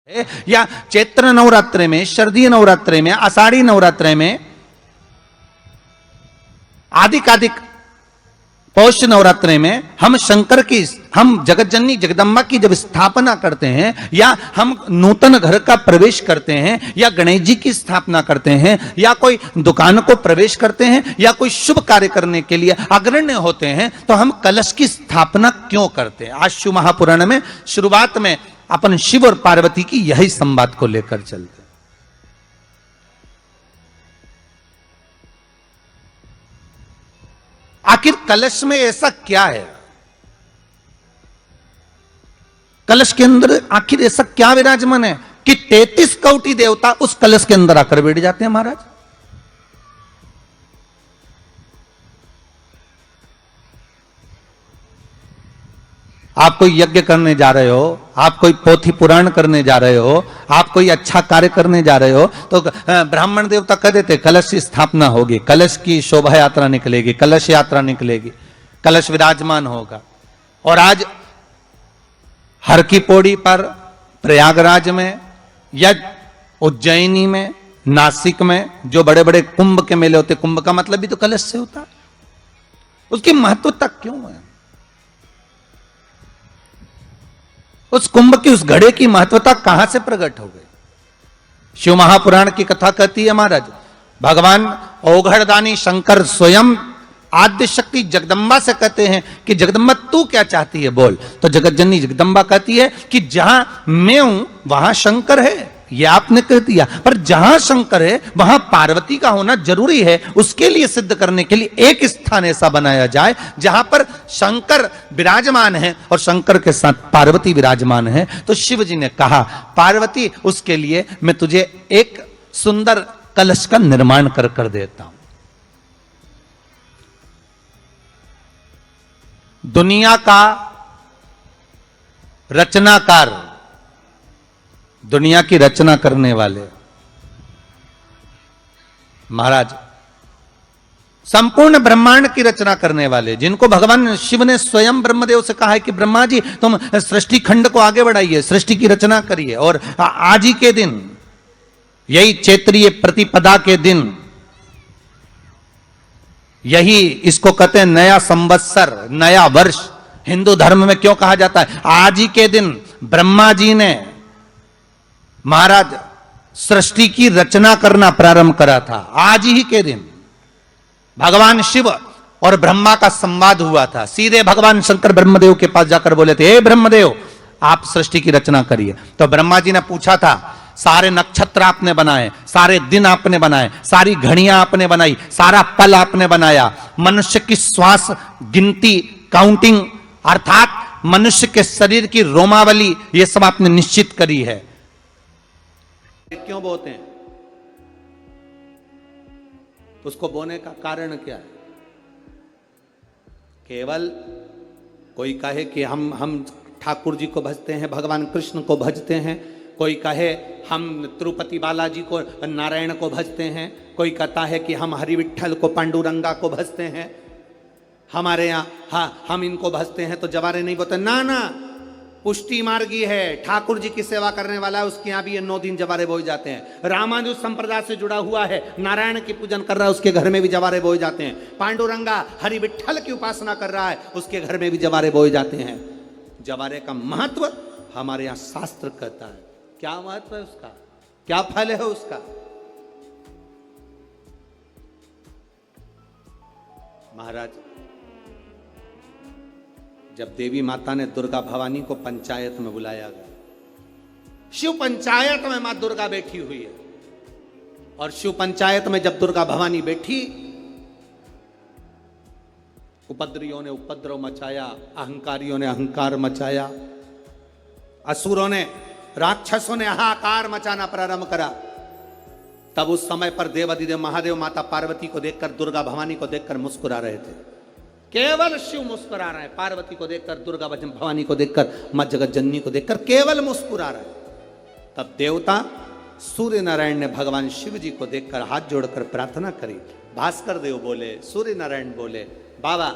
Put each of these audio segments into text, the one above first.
या चैत्र नवरात्रे में, शरदीय नवरात्रे में, आषाढ़ी नवरात्रे में, आदिकादिक पौष नवरात्रे में हम शंकर की, हम जगत जननी जगदम्बा की जब स्थापना करते हैं, या हम नूतन घर का प्रवेश करते हैं, या गणेश जी की स्थापना करते हैं, या कोई दुकान को प्रवेश करते हैं, या कोई शुभ कार्य करने के लिए अग्रण्य होते हैं, तो हम कलश की स्थापना क्यों करते हैं? आज शिव महापुराण में शुरुआत में अपन शिव और पार्वती की यही संवाद को लेकर चलते। आखिर कलश में ऐसा क्या है? कलश के अंदर आखिर ऐसा क्या विराजमान है कि 33 कोटि देवता उस कलश के अंदर आकर बैठ जाते हैं? महाराज, आप कोई यज्ञ करने जा रहे हो, आप कोई पोथी पुराण करने जा रहे हो, आप कोई अच्छा कार्य करने जा रहे हो, तो ब्राह्मण देवता कह देते कलश की स्थापना होगी, कलश की शोभा यात्रा निकलेगी, कलश यात्रा निकलेगी, कलश विराजमान होगा। और आज हर की पौड़ी पर, प्रयागराज में, या उज्जैनी में, नासिक में जो बड़े बड़े कुंभ के मेले होते, कुंभ का मतलब भी तो कलश से होता, उसकी महत्वता क्यों है? उस कुंभ की, उस घड़े की महत्वता कहां से प्रकट हो गई? शिव महापुराण की कथा कहती है महाराज, भगवान ओघड़दानी शंकर स्वयं आद्य शक्ति जगदम्बा से कहते हैं कि जगदम्बा तू क्या चाहती है बोल। तो जगत जननी जगदम्बा कहती है कि जहां मैं हूं वहां शंकर है। ये आपने कह दिया, पर जहां शंकर है वहां पार्वती का होना जरूरी है। उसके लिए सिद्ध करने के लिए एक स्थान ऐसा बनाया जाए जहां पर शंकर विराजमान है और शंकर के साथ पार्वती विराजमान है। तो शिव जी ने कहा, पार्वती उसके लिए मैं तुझे एक सुंदर कलश का निर्माण कर देता हूं। दुनिया का रचनाकार, दुनिया की रचना करने वाले महाराज, संपूर्ण ब्रह्मांड की रचना करने वाले, जिनको भगवान शिव ने स्वयं ब्रह्मदेव से कहा है कि ब्रह्मा जी तुम सृष्टि खंड को आगे बढ़ाइए, सृष्टि की रचना करिए। और आज ही के दिन, यही चैत्रीय प्रतिपदा के दिन, यही इसको कहते हैं नया संवत्सर, नया वर्ष। हिंदू धर्म में क्यों कहा जाता है? आज ही के दिन ब्रह्मा जी ने महाराज सृष्टि की रचना करना प्रारंभ करा था। आज ही के दिन भगवान शिव और ब्रह्मा का संवाद हुआ था। सीधे भगवान शंकर ब्रह्मदेव के पास जाकर बोले थे, हे ब्रह्मदेव आप सृष्टि की रचना करिए। तो ब्रह्मा जी ने पूछा था, सारे नक्षत्र आपने बनाए, सारे दिन आपने बनाए, सारी घड़ियां आपने बनाई, सारा पल आपने बनाया, मनुष्य की श्वास गिनती, काउंटिंग, अर्थात मनुष्य के शरीर की रोमावली, ये सब आपने निश्चित करी है। क्यों बोते हैं? उसको बोने का कारण क्या है? केवल कोई कहे कि हम ठाकुर जी को भजते हैं, भगवान कृष्ण को भजते हैं, कोई कहे हम तिरुपति बालाजी को, नारायण को भजते हैं, कोई कहता है कि हम हरि विठ्ठल को, पांडुरंगा को भजते हैं, हमारे यहाँ हाँ हम इनको भजते हैं तो जवारे नहीं बोते। ना ना, पुष्टि मार्गी है, ठाकुर जी की सेवा करने वाला है, उसके यहाँ भी ये 9 दिन जवारे बोए जाते हैं। रामानुज संप्रदाय से जुड़ा हुआ है, नारायण की पूजन कर रहा है, उसके घर में भी जवारे बोए जाते हैं। पांडुरंगा हरि विठ्ठल की उपासना कर रहा है, उसके घर में भी जवारे बोए जाते हैं। जवारे का महत्व हमारे यहाँ शास्त्र कहता है। क्या महत्व है उसका? क्या फल है उसका? महाराज, जब देवी माता ने दुर्गा भवानी को पंचायत में बुलाया गया, शिव पंचायत में मां दुर्गा बैठी हुई है, और शिव पंचायत में जब दुर्गा भवानी बैठी, उपद्रवियों ने उपद्रव मचाया, अहंकारियों ने अहंकार मचाया, असुरों ने, राक्षसों ने हाहाकार मचाना प्रारंभ करा। तब उस समय पर देवाधिदेव महादेव माता पार्वती को देखकर, दुर्गा भवानी को देखकर मुस्कुरा रहे थे। केवल शिव मुस्कुरा रहे हैं, पार्वती को देखकर, दुर्गा भवानी को देखकर, मां जगत जननी को देखकर केवल मुस्कुरा रहे। तब देवता सूर्य नारायण ने भगवान शिव जी को देखकर हाथ जोड़कर प्रार्थना करी। भास्कर देव बोले, सूर्य नारायण बोले, बाबा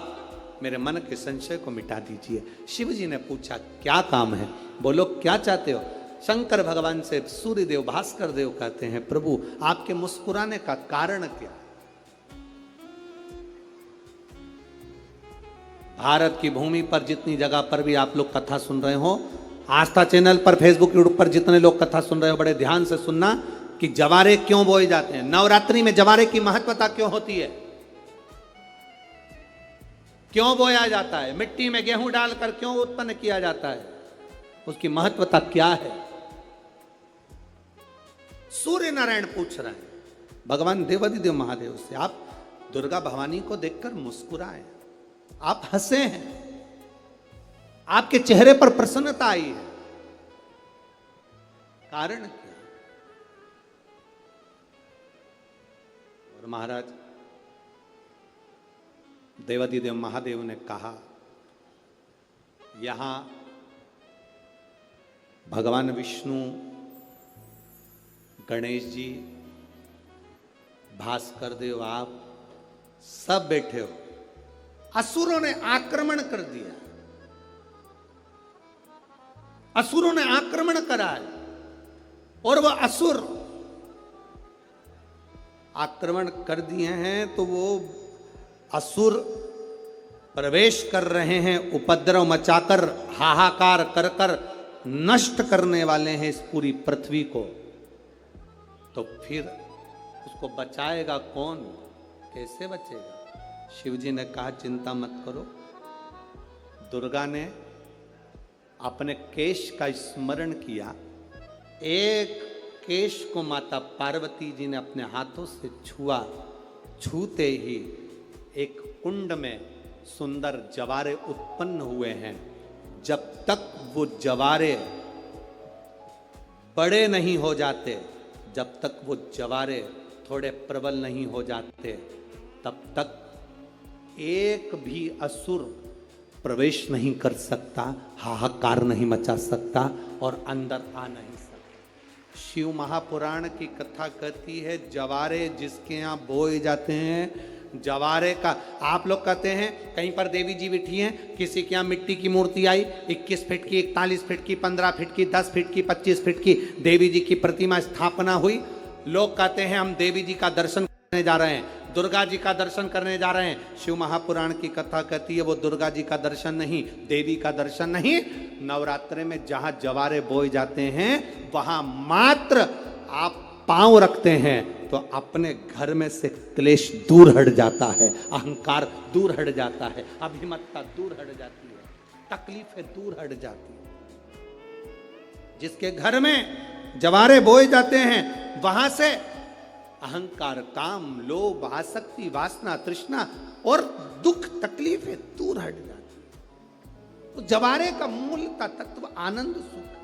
मेरे मन के संशय को मिटा दीजिए। शिव जी ने पूछा क्या काम है? बोलो क्या चाहते हो? शंकर भगवान से सूर्य देव भास्कर देव कहते हैं, प्रभु आपके मुस्कुराने का कारण क्या? भारत की भूमि पर जितनी जगह पर भी आप लोग कथा सुन रहे हो, आस्था चैनल पर, फेसबुक, यूट्यूब पर जितने लोग कथा सुन रहे हो, बड़े ध्यान से सुनना कि जवारे क्यों बोए जाते हैं। नवरात्रि में जवारे की महत्वता क्यों होती है, क्यों बोया जाता है, मिट्टी में गेहूं डालकर क्यों उत्पन्न किया जाता है, उसकी महत्वता क्या है? सूर्य नारायण पूछ रहे हैं भगवान देवाधिदेव महादेव से, आप दुर्गा भवानी को देखकर मुस्कुराए, आप हंसे हैं, आपके चेहरे पर प्रसन्नता आई है, कारण क्या? और महाराज देवाधिदेव महादेव ने कहा, यहां भगवान विष्णु, गणेश जी, भास्कर देव, आप सब बैठे हो। असुरों ने आक्रमण कर दिया, असुरों ने आक्रमण करा है, और वह असुर आक्रमण कर दिए हैं तो वो असुर प्रवेश कर रहे हैं, उपद्रव मचाकर, हाहाकार कर कर नष्ट करने वाले हैं इस पूरी पृथ्वी को। तो फिर उसको बचाएगा कौन, कैसे बचेगा? शिव जी ने कहा, चिंता मत करो। दुर्गा ने अपने केश का स्मरण किया, एक केश को माता पार्वती जी ने अपने हाथों से छुआ, छूते ही एक कुंड में सुंदर जवारे उत्पन्न हुए हैं। जब तक वो जवारे बड़े नहीं हो जाते, जब तक वो जवारे थोड़े प्रबल नहीं हो जाते, तब तक एक भी असुर प्रवेश नहीं कर सकता, हाहाकार नहीं मचा सकता और अंदर आ नहीं सकता। शिव महापुराण की कथा कहती है, जवारे जिसके यहाँ बोए जाते हैं, जवारे का, आप लोग कहते हैं कहीं पर देवी जी बैठी हैं, किसी के यहाँ मिट्टी की मूर्ति आई, 21 फीट की, 41 फीट की, 15 फीट की, 10 फीट की, 25 फीट की देवी जी की प्रतिमा स्थापना हुई। लोग कहते हैं हम देवी जी का दर्शन करने जा रहे हैं, दुर्गा जी का दर्शन करने जा रहे हैं। शिव महापुराण की कथा कहती है वो दुर्गा जी का दर्शन नहीं, देवी का दर्शन नहीं, नवरात्रि में जहां जवारे बोए जाते हैं वहां मात्र आप पांव रखते हैं तो अपने घर में से क्लेश दूर हट जाता है, अहंकार दूर हट जाता है, अभिमतता दूर हट जाती है, तकलीफें दूर हट जाती है। जिसके घर में जवारे बोए जाते हैं वहां से अहंकार, काम, लोभ, आसक्ति, वासना, तृष्णा और दुख, तकलीफें दूर हट जाती है। तो जवारे का मूल का तत्व आनंद, सुख।